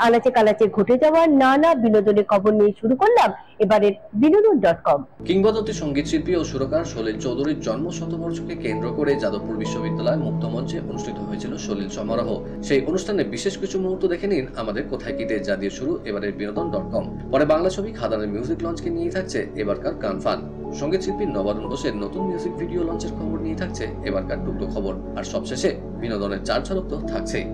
আনাচে কানাচে ঘটে যাওয়া নানা বিনোদনের খবর নিয়ে শুরু করলাম এবারের বিনোদন.com। কিংবদন্তি সঙ্গীত শিল্পী ও সুরকার সলিল চৌধুরীর জন্ম শতবর্ষকে কেন্দ্র করে যাদবপুর বিশ্ববিদ্যালয় মুক্ত মঞ্চে অনুষ্ঠিত হয়েছিল সলিল সমারোহ। সেই অনুষ্ঠানে বিশেষ কিছু মুহূর্ত দেখে নিন আমাদের কোথায় কিতে, যা দিয়ে শুরু এবারের বিনোদন.com। পরে বাংলা ছবি খাদানের মিউজিক লঞ্চকে নিয়ে থাকছে এবারকার গান ফান। সঙ্গীত শিল্পী নবারুণ বোসের নতুন মিউজিক ভিডিও লঞ্চের খবর নিয়ে থাকছে এবারকার টুকটো খবর। আর সবশেষে বিনোদনের চার ঝলক তো থাকছেই।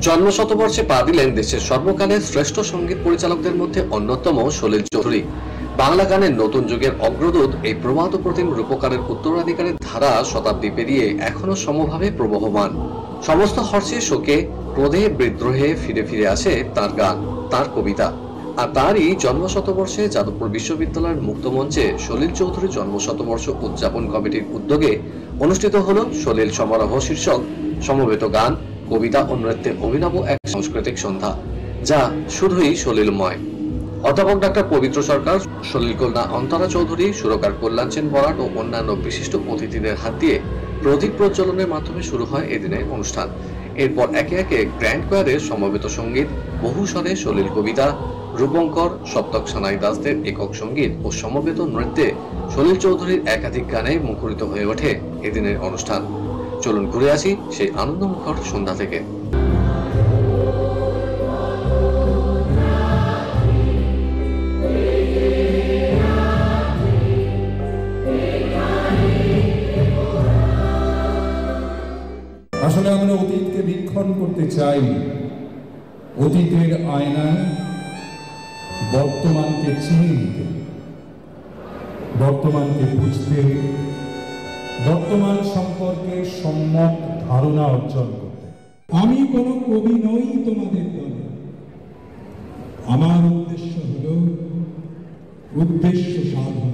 জন্ম শতবর্ষে পা দিলেন দেশের সর্বকালের শ্রেষ্ঠ সঙ্গীত পরিচালকদের মধ্যে অন্যতম সলিল চৌধুরী। বাংলা গানের নতুন যুগের অগ্রদূত এই প্রবাদ প্রতিম রূপকারের উত্তরাধিকারের ধারা শতাব্দী পেরিয়ে এখনো সমভাবে প্রবহমান। সমস্ত হর্ষে শোকে ক্রোধে বিদ্রোহে ফিরে ফিরে আসে তার গান, তার কবিতা। আর তারই জন্ম শতবর্ষে যাদবপুর বিশ্ববিদ্যালয়ের মুক্ত মঞ্চে সলিল চৌধুরীর জন্ম শতবর্ষ উদযাপন কমিটির উদ্যোগে অনুষ্ঠিত হল সলিল সমারোহ শীর্ষক সমবেত গান, কবিতা ও নৃত্যে অভিনব এক সাংস্কৃতিক সন্ধ্যা, যা শুধুই সলিলময়। অধ্যাপক ডাক্তার পবিত্র সরকার, সলিল কন্যা অন্তরা চৌধুরী, সুরকার কল্যাণ সেন বরাট ও অন্যান্য বিশিষ্ট অতিথিদের হাত দিয়ে প্রদীপ প্রজ্বলনের মাধ্যমে শুরু হয় এদিনের অনুষ্ঠান। এরপর একে একে গ্র্যান্ড কোয়ারের সমবেত সঙ্গীত, বহু স্বরে সলিল কবিতা, রূপঙ্কর, সপ্তক সানাই দাসদের একক সঙ্গীত ও সমবেত নৃত্যে সলিল চৌধুরীর একাধিক গানে মুখরিত হয়ে ওঠে এদিনের অনুষ্ঠান। চলুন ঘুরে আসি সেই আনন্দমুখর সন্ধ্যা থেকে। আসলে আমরা অতীতকে বীক্ষণ করতে চাই, অতীতের আয়নায় বর্তমানকে চিনে নিতে, বর্তমানকে বুঝতে, বর্তমান সম্পর্কে সম্যক ধারণা অর্জন করতে। আমি কোনো কবি নই তোমাদের দলে, আমার উদ্দেশ্য হল উদ্দেশ্য সাধন।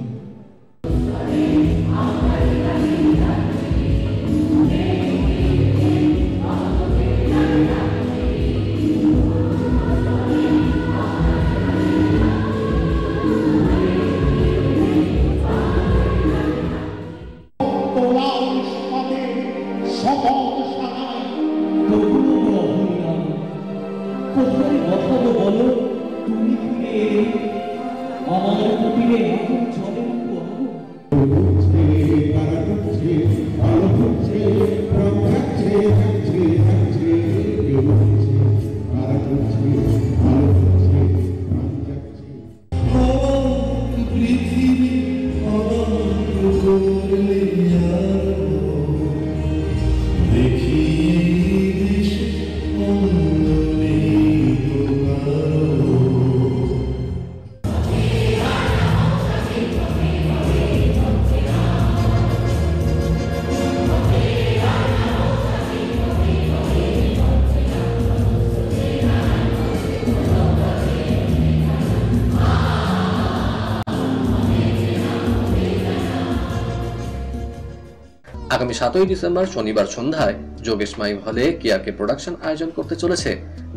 আগামী 7ই ডিসেম্বর শনিবার সন্ধ্যায় যোগেশ মাইম হলে কেআরকে প্রোডাকশন আয়োজন করতে চলেছে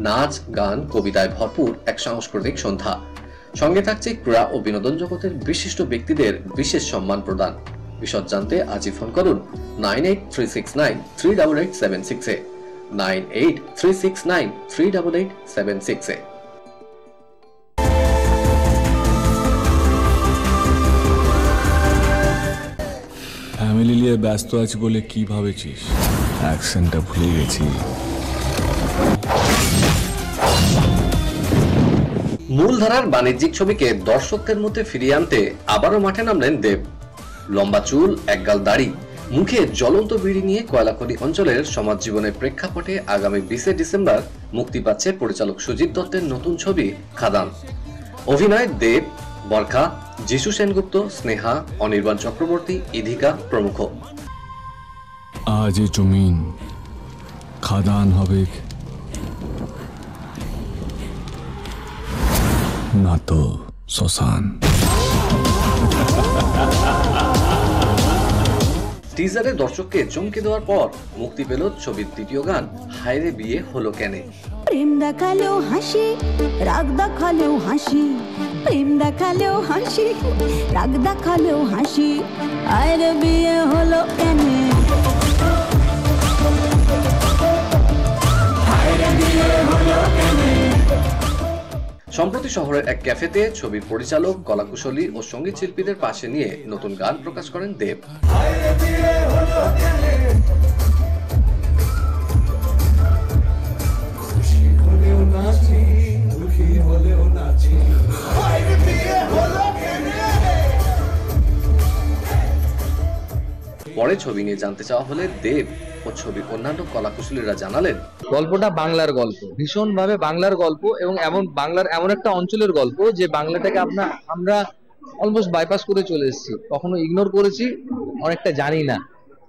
নাচ, গান, কবিতায় ভরপুর এক সাংস্কৃতিক সন্ধ্যা। সঙ্গে থাকছে ক্রীড়া ও বিনোদন জগতের বিশিষ্ট ব্যক্তিদের বিশেষ সম্মান প্রদান। বিশদ জানতে আজই ফোন করুন 9836938876 9836938876। ফ্যামিলি নিয়ে ব্যস্ত আছি বলে কি ভাবেছিস? অ্যাকশনটা ভুলে গেছি। মূলধারার বাণিজ্যিক ছবিকে দর্শকদের মধ্যে ফিরিয়ে আনতে আবারও মাঠে নামলেন দেব। লম্বা চুল, একগাল দাড়ি, মুখে জ্বলন্ত বিড়ি নিয়ে কয়লাখনি অঞ্চলের সমাজ জীবনের প্রেক্ষাপটে আগামী 20 ডিসেম্বর মুক্তি পাচ্ছে পরিচালক সুজিত দত্তের নতুন ছবি খাদান। অভিনয় দেব, বরখা, যিশু সেনগুপ্ত, স্নেহা, অনির্বাণ চক্রবর্তী, ইধিকা প্রমুখ। আজ এ জমিন খাদান হবে না তো শ্মশান। টিজারে দর্শককে চমকে দেওয়ার পর মুক্তি পেল ছবির দ্বিতীয় গান হায়রে বিয়ে হলো কেনে। প্রেম দেখালেও হাসি, রাগ দেখালেও হাসি, প্রেম দেখালেও হাসি, রাগ দেখালেও হাসি, হায়রে বিয়ে হলো কেনে, হায়রে বিয়ে হলো কেনে। সম্প্রতি শহরের এক ক্যাফেতে ছবির পরিচালক, কলাকুশলী ও সঙ্গীত শিল্পীদের পাশে নিয়ে নতুন গান প্রকাশ করেন দেব। পরে ছবি নিয়ে জানতে চাওয়া হলে দেব ও ছবির অন্যান্য কলাকুশলীরা জানালেন, গল্পটা বাংলার গল্প, ভীষণভাবে বাংলার গল্প, এবং বাংলার এমন একটা অঞ্চলের গল্প যে বাংলাটাকে আমরা অলমোস্ট বাইপাস করে চলে এসেছি, কখনো ইগনোর করেছি, অনেকটা জানি না।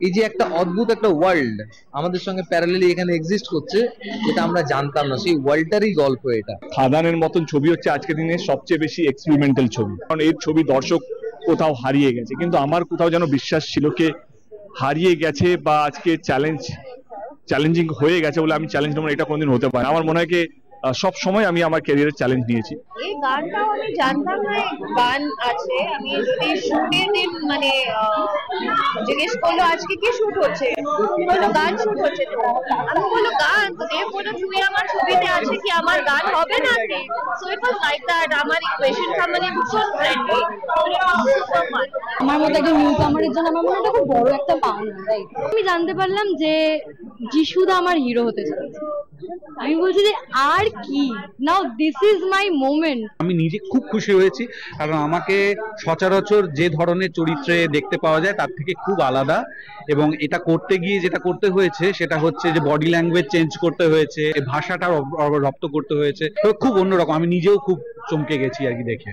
এই যে একটা অদ্ভুত একটা ওয়ার্ল্ড আমাদের সঙ্গে প্যারালালি এখানে এক্সিস্ট করছে, যেটা আমরা জানতাম না, সেই ওয়ার্ল্ডটারই গল্প এটা। খাদানের মতন ছবি হচ্ছে আজকের দিনে সবচেয়ে বেশি এক্সপেরিমেন্টাল ছবি, কারণ এই ছবি দর্শক কোথাও হারিয়ে গেছে, কিন্তু আমার কোথাও যেন বিশ্বাস ছিল কে হারিয়ে গেছে বা আজকে চ্যালেঞ্জিং হয়ে গেছে বলে আমি চ্যালেঞ্জ নেব, এটা কোনোদিন হতে পারে। আমার মনে হয় কি সব সময় আমি আমার ক্যারিয়ারের চ্যালেঞ্জ নিয়েছি। এই গানটাও আমি জানতাম না গান আছে, আমি যদি শুটের দিন মানে জিজ্ঞেস করলো আজকে কি শুট হচ্ছে, বললো গান শুট হচ্ছে, আমি বললো গান, তো দেব বললো তুমি আমার ছবিতে আছে কি আমার গান হবে না কি, so it was like that. আমার ইকুয়েশনটা মানে ভীষণ ফ্রেন্ডলি, আমার মতো একটা নিউ কামারের জন্য আমার মনে হয় এটা খুব বড় একটা পাওনা, রাইট? আমি জানতে পারলাম যে যিশুদা আমার হিরো হতে চলেছে। আমি বলছি যে আর কি, নাও দিস ইজ মাই মোমেন্ট। আমি নিজে খুব খুশি হয়েছি, কারণ আমাকে সচরাচর যে ধরনের চরিত্রে দেখতে পাওয়া যায় তার থেকে খুব আলাদা, এবং এটা করতে গিয়ে যেটা করতে হয়েছে সেটা হচ্ছে যে বডি ল্যাঙ্গুয়েজ চেঞ্জ করতে হয়েছে, ভাষাটা রপ্ত করতে হয়েছে, তো খুব অন্যরকম। আমি নিজেও খুব চমকে গেছি আর কি দেখে।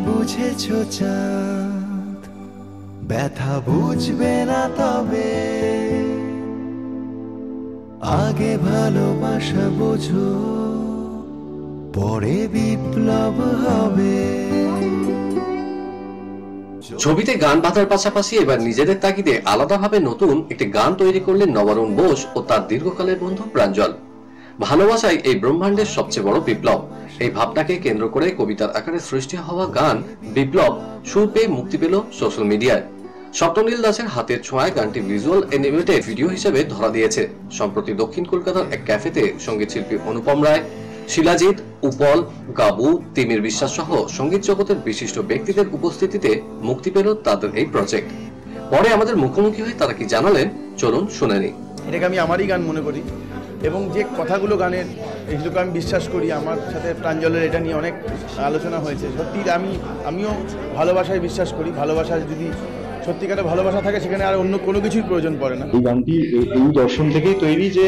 বুঝেছো চাঁদ, ব্যথা বুঝবে না তবে, আগে ভালোবাসা বোঝো, পরে বিপ্লব হবে। ছবিতে গান বাঁধার পাশাপাশি এবার নিজেদের তাগিদে আলাদাভাবে নতুন একটি গান তৈরি করলেন নবারুণ বোস ও তার দীর্ঘকালের বন্ধু প্রাঞ্জল। ভালোবাসাই এই ব্রহ্মাণ্ডের সবচেয়ে বড় বিপ্লব, এই ভাবনাকে কেন্দ্র করে কবিতার আকারে সৃষ্টি হওয়া গান বিপ্লব সুর পেয়ে মুক্তি পেল সোশ্যাল মিডিয়ায়। স্বপ্ননীল দাসের হাতের ছোঁয়ায় গানটি ভিজুয়াল অ্যানিমেটেড ভিডিও হিসেবে ধরা দিয়েছে। সম্প্রতি দক্ষিণ কলকাতার এক ক্যাফেতে সঙ্গীত শিল্পী অনুপম রায়, শিলাজিৎ, উপল, গাবু, তিমির বিশ্বাস সহ সঙ্গীত জগতের বিশিষ্ট ব্যক্তিদের উপস্থিতিতে মুক্তি পেল তাদের এই প্রজেক্ট। পরে আমাদের মুখোমুখি হয়ে তারা কি জানালেন, চলুন শুনে নিই। এটাকে আমি আমারই গান মনে করি, এবং যে কথাগুলো গানের এইগুলোকে আমি বিশ্বাস করি। আমার সাথে প্রাঞ্জলের এটা নিয়ে অনেক আলোচনা হয়েছে। সত্যি আমিও ভালোবাসায় বিশ্বাস করি। ভালোবাসার যদি সত্যিকারের ভালোবাসা থাকে সেখানে আর অন্য কোনো কিছুর প্রয়োজন পড়ে না। এই গানটি এই দর্শন থেকেই তৈরি যে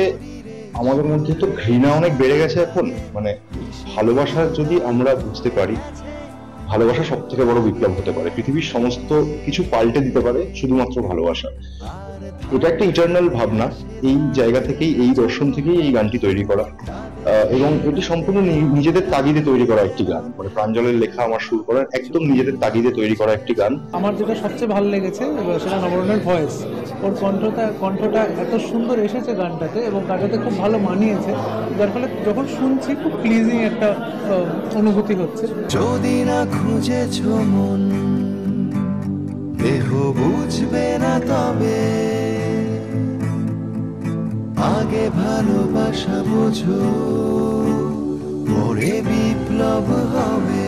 আমাদের মধ্যে তো ঘৃণা অনেক বেড়ে গেছে এখন, মানে ভালোবাসা যদি আমরা বুঝতে পারি, ভালোবাসা সব থেকে বড় বিপ্লব হতে পারে, পৃথিবীর সমস্ত কিছু পাল্টে দিতে পারে শুধুমাত্র ভালোবাসা। এটা একটা ইটারনাল ভাবনা, এই জায়গা থেকেই, এই দর্শন থেকেই এই গানটি তৈরি করা, এবং এটি সম্পূর্ণ নিজেদের তাগিদে তৈরি করা একটি গান, মানে প্রাঞ্জলের লেখা, আমার সুর করার একদম নিজেদের তাগিদে তৈরি করা একটি গান। আমার যেটা সবচেয়ে ভালো লেগেছে সেটা নবরণের ভয়েস, ওর কণ্ঠটা এত সুন্দর এসেছে গানটাতে, এবং গানটাতে খুব ভালো মানিয়েছে, যার ফলে যখন শুনছি খুব প্লিজিং একটা অনুভূতি হচ্ছে। যদি না খুঁজেছো মন, দেহ বুঝবে না তবে, আগে ভালোবাসা বোঝো, পরে বিপ্লব হবে।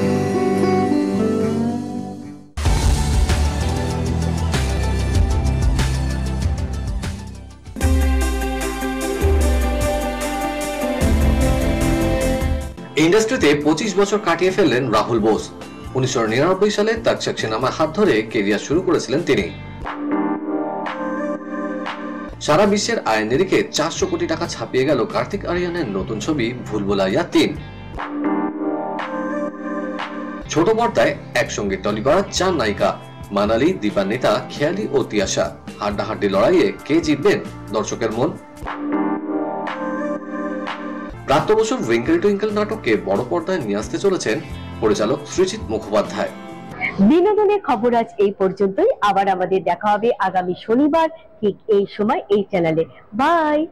ইন্ডাস্ট্রিতে 25 বছর কাটিয়ে ফেললেন রাহুল বোস। 1999 সালে তাকসাক সিনেমার হাত ধরে কেরিয়ার শুরু করেছিলেন তিনি। সারা বিশ্বের আয়ের নিরিখে 400 কোটি টাকা ছাপিয়ে গেল কার্তিক আরিয়ানের নতুন ছবি ভুলভুলাইয়া 3। ছোট পর্দায় একসঙ্গে টলি করা 4 নায়িকা মানালি, দীপান্বিতা, খেয়ালি ও তিয়াশা হাড্ডাহাড্ডি লড়াইয়ে কে জিতবেন দর্শকের মন? প্রাপ্ত বছর উইঙ্কেল টুইঙ্কেল নাটককে বড় পর্দায় নিয়ে আসতে চলেছেন পরিচালক সৃজিত মুখোপাধ্যায়। বিনোদনের খবর আজ এই পর্যন্তই। আবার আমাদের দেখা হবে আগামী শনিবার ঠিক এই সময় এই চ্যানেলে। বাই।